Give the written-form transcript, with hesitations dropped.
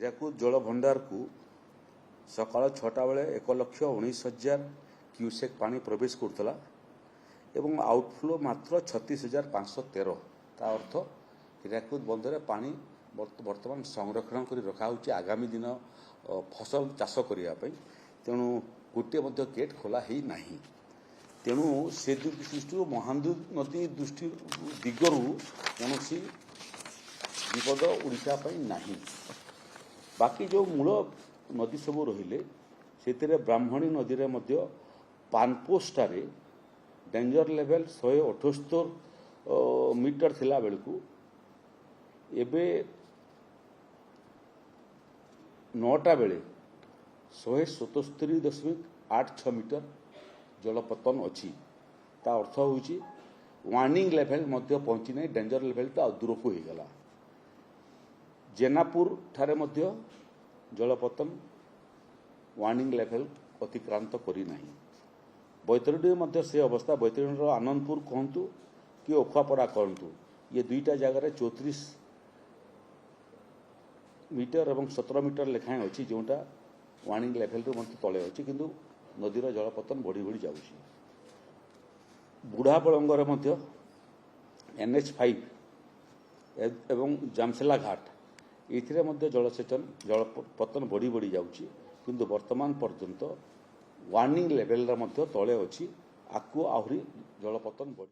ହୀରାକୁଦ ଜଳଭଣ୍ଡାର को सकाळ 6टा बेले 1,19,000 क्यूसेक पानी प्रवेश करता एवं आउटफ्लो मात्र 36,513। ता अर्थ हीराकुद बंधरे पानी वर्तमान संरक्षण कर रखा आगामी दिन फसल चाष करने तेणु गोटे गेट खोला ही नहीं। तेणु से दृष्टि महानदी नदी दृष्टि दिगरु कौन विपद ओडिशा नहीं। बाकी जो मूल नदी सब रहिले से ब्राह्मणी नदी रे मध्य पानपोस्टारे डेंजर लेवल 178 मीटर थिला बेलकु एबे 9टा बेले 177.86 मीटर जलपतन अच्छी। ता अर्थ होची वार्निंग लेवल मध्य पहुंची नहीं, डेंजर लेवल तो दूर को ही गला। जेनापुर ठारे मध्य जलपतन वार्निंग लेवल अतिक्रांत करी नहीं। बैतरणी मध्य से अवस्था, बैतरणी आनंदपुर कहतु कि ओखुआपड़ा कहतु, ये दुईटा जगार 34 मीटर और 17 मीटर लेखाएं अच्छी जोटा वार्निंग लेवल रू मत तले अच्छी किंतु नदीर जलपतन बढ़ी बढ़ी जाऊँगी। बुढ़ा बलंगर मध्य NH5 एवं जामसेला घाट ये जलसेचन जलपतन बढ़ी बढ़ी जाऊँगी किंतु वर्तमान पर्यंत वार्निंग लेवल तले अच्छी आकु आहरी जलपतन बढ़ी।